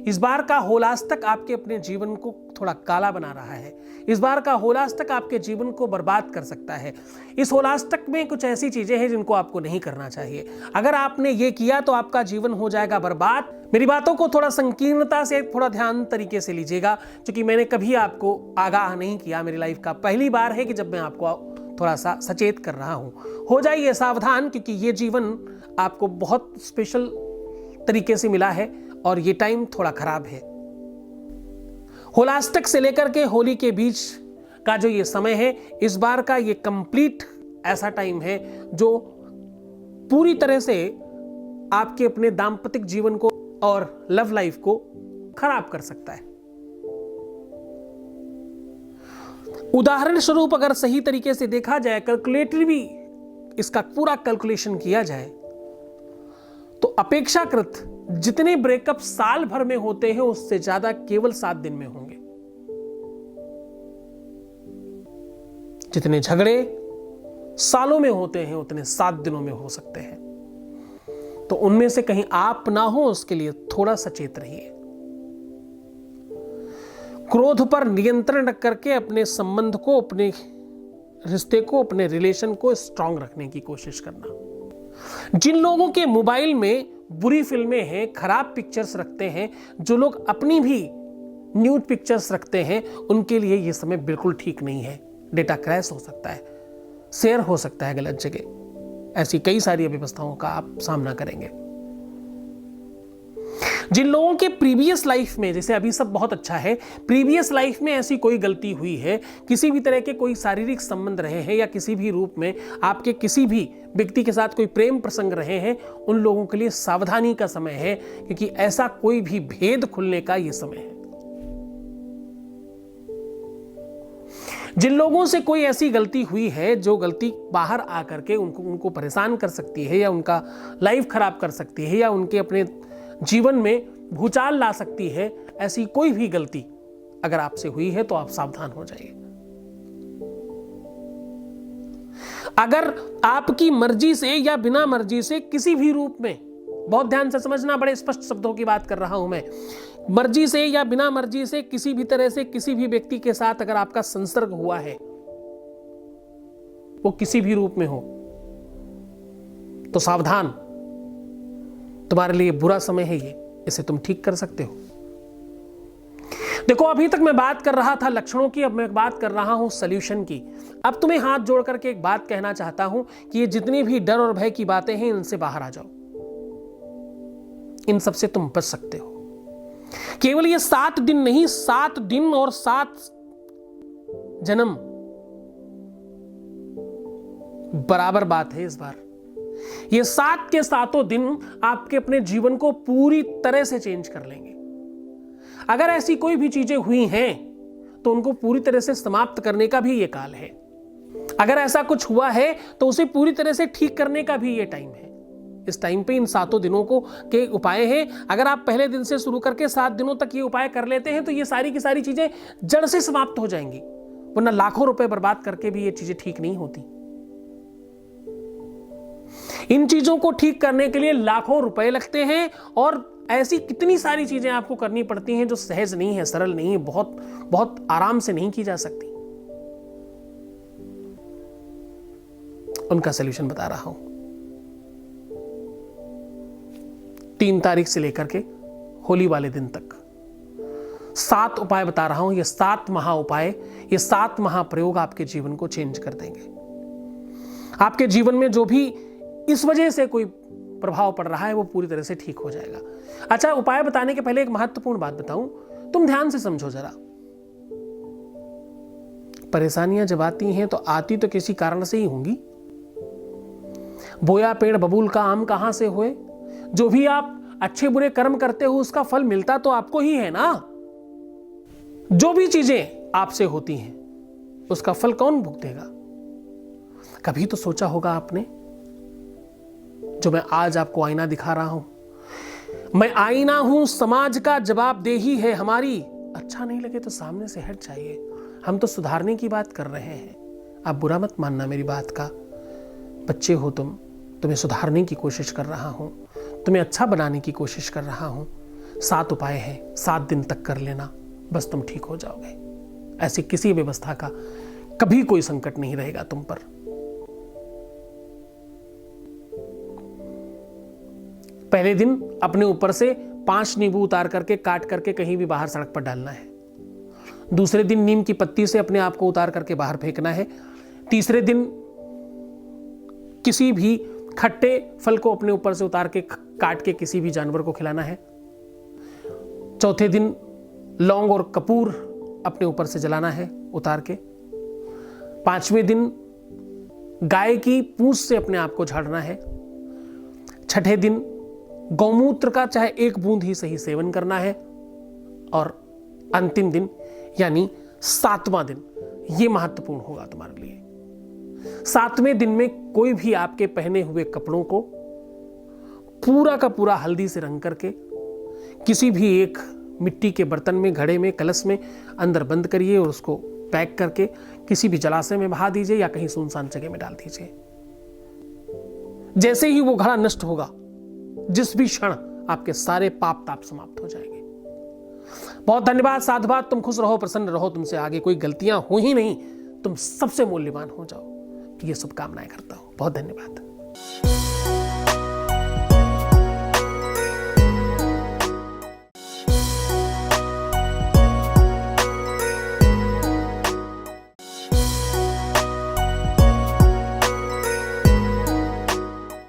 इस बार का होलास्तक आपके अपने जीवन को थोड़ा काला बना रहा है। इस बार का होलास्तक आपके जीवन को बर्बाद कर सकता है। इस होलास्तक में कुछ ऐसी चीजें हैं जिनको आपको नहीं करना चाहिए। अगर आपने ये किया तो आपका जीवन हो जाएगा बर्बाद। मेरी बातों को थोड़ा संकीर्णता से, थोड़ा ध्यान तरीके से लीजिएगा, क्योंकि मैंने कभी आपको आगाह नहीं किया। मेरी लाइफ का पहली बार है कि जब मैं आपको थोड़ा सा सचेत कर रहा हूं। हो जाइए सावधान, क्योंकि ये जीवन आपको बहुत स्पेशल तरीके से मिला है और ये टाइम थोड़ा खराब है। होलाष्टक से लेकर के होली के बीच का जो ये समय है, इस बार का ये कंप्लीट ऐसा टाइम है जो पूरी तरह से आपके अपने दाम्पतिक जीवन को और लव लाइफ को खराब कर सकता है। उदाहरण स्वरूप अगर सही तरीके से देखा जाए, कैलकुलेटरी भी इसका पूरा कैलकुलेशन किया जाए, तो अपेक्षाकृत जितने ब्रेकअप साल भर में होते हैं उससे ज्यादा केवल 7 दिन में होंगे। जितने झगड़े सालों में होते हैं उतने 7 दिनों में हो सकते हैं। तो उनमें से कहीं आप ना हो, उसके लिए थोड़ा सचेत रहिए। क्रोध पर नियंत्रण रख करके अपने संबंध को, अपने रिश्ते को, अपने रिलेशन को स्ट्रांग रखने की कोशिश करना। जिन लोगों के मोबाइल में बुरी फिल्में हैं, खराब पिक्चर्स रखते हैं, जो लोग अपनी भी न्यूड पिक्चर्स रखते हैं, उनके लिए यह समय बिल्कुल ठीक नहीं है। डेटा क्रैश हो सकता है, शेयर हो सकता है गलत जगह, ऐसी कई सारी व्यवस्थाओं का आप सामना करेंगे। जिन लोगों के प्रीवियस लाइफ में, जैसे अभी सब बहुत अच्छा है, प्रीवियस लाइफ में ऐसी कोई गलती हुई है, किसी भी तरह के कोई शारीरिक संबंध रहे हैं या किसी भी रूप में आपके किसी भी व्यक्ति के साथ कोई प्रेम प्रसंग रहे हैं, उन लोगों के लिए सावधानी का समय है, क्योंकि ऐसा कोई भी भेद खुलने का यह समय है। जिन लोगों से कोई ऐसी गलती हुई है जो गलती बाहर आकर के उनको परेशान कर सकती है या उनका लाइफ खराब कर सकती है या उनके अपने जीवन में भूचाल ला सकती है, ऐसी कोई भी गलती अगर आपसे हुई है तो आप सावधान हो जाइए। अगर आपकी मर्जी से या बिना मर्जी से किसी भी रूप में, बहुत ध्यान से समझना, बड़े स्पष्ट शब्दों की बात कर रहा हूं मैं, मर्जी से या बिना मर्जी से किसी भी तरह से किसी भी व्यक्ति के साथ अगर आपका संसर्ग हुआ है, वो किसी भी रूप में हो, तो सावधान, तुम्हारे लिए बुरा समय है ये, इसे तुम ठीक कर सकते हो। देखो, अभी तक मैं बात कर रहा था लक्षणों की, अब मैं बात कर रहा हूं सॉल्यूशन की। अब तुम्हें हाथ जोड़ करके एक बात कहना चाहता हूं कि ये जितनी भी डर और भय की बातें हैं, इनसे बाहर आ जाओ। इन सब से तुम बच सकते हो। केवल ये 7 दिन नहीं, 7 दिन और 7 जन्म बराबर बात है इस बार। ये 7 के 7 दिन आपके अपने जीवन को पूरी तरह से चेंज कर लेंगे। अगर ऐसी कोई भी चीजें हुई हैं तो उनको पूरी तरह से समाप्त करने का भी ये काल है। अगर ऐसा कुछ हुआ है तो उसे पूरी तरह से ठीक करने का भी ये टाइम है। इस टाइम पे इन 7 दिनों को के उपाय हैं। अगर आप पहले दिन से शुरू करके 7 दिनों तक ये उपाय कर लेते हैं तो ये सारी की सारी चीजें जड़ से समाप्त हो जाएंगी, वरना लाखों रुपए बर्बाद करके भी ये चीजें ठीक नहीं होती। इन चीजों को ठीक करने के लिए लाखों रुपए लगते हैं और ऐसी कितनी सारी चीजें आपको करनी पड़ती हैं जो सहज नहीं है, सरल नहीं है, बहुत बहुत आराम से नहीं की जा सकती। उनका सलूशन बता रहा हूं। 3 तारीख से लेकर के होली वाले दिन तक 7 उपाय बता रहा हूं। ये 7 महा उपाय, ये 7 महाप्रयोग आपके जीवन को चेंज कर देंगे। आपके जीवन में जो भी इस वजह से कोई प्रभाव पड़ रहा है वो पूरी तरह से ठीक हो जाएगा। अच्छा, उपाय बताने के पहले एक महत्वपूर्ण बात बताऊं, तुम ध्यान से समझो जरा। परेशानियां जब आती हैं तो आती तो किसी कारण से ही होंगी। बोया पेड़ बबूल का आम कहां से हुए? जो भी आप अच्छे बुरे कर्म करते हो उसका फल मिलता तो आपको ही है ना। जो भी चीजें आपसे होती हैं उसका फल कौन भुगतेगा? कभी तो सोचा होगा आपने? जो मैं आज आपको आईना दिखा रहा हूं, मैं आईना हूं, समाज का जवाबदेही है हमारी। अच्छा नहीं लगे तो सामने से हट जाइए। हम तो सुधारने की बात कर रहे हैं, आप बुरा मत मानना मेरी बात का। बच्चे हो तुम, तुम्हें सुधारने की कोशिश कर रहा हूं, तुम्हें अच्छा बनाने की कोशिश कर रहा हूं। 7 उपाय हैं, 7 दिन तक कर लेना, बस तुम ठीक हो जाओगे। ऐसी किसी व्यवस्था का कभी कोई संकट नहीं रहेगा तुम पर। पहले दिन अपने ऊपर से 5 नींबू उतार करके काट करके कहीं भी बाहर सड़क पर डालना है। दूसरे दिन नीम की पत्ती से अपने आप को उतार करके बाहर फेंकना है। तीसरे दिन किसी भी खट्टे फल को अपने ऊपर से उतार के काट के किसी भी जानवर को खिलाना है। चौथे दिन लौंग और कपूर अपने ऊपर से जलाना है उतार के। 5वें दिन गाय की पूंछ से अपने आप को झाड़ना है। 6ठे दिन गौमूत्र का चाहे 1 बूंद ही सही सेवन करना है। और अंतिम दिन यानी 7वां दिन, यह महत्वपूर्ण होगा तुम्हारे लिए। 7वें दिन में कोई भी आपके पहने हुए कपड़ों को पूरा का पूरा हल्दी से रंग करके किसी भी एक मिट्टी के बर्तन में, घड़े में, कलश में अंदर बंद करिए और उसको पैक करके किसी भी जलाशय में बहा दीजिए या कहीं सुनसान जगह में डाल दीजिए। जैसे ही वो घड़ा नष्ट होगा, जिस भी क्षण, आपके सारे पाप ताप समाप्त हो जाएंगे। बहुत धन्यवाद, साधुवाद। तुम खुश रहो, प्रसन्न रहो, तुमसे आगे कोई गलतियां हो ही नहीं, तुम सबसे मूल्यवान हो जाओ, ये शुभकामनाएं करता हूं। बहुत धन्यवाद।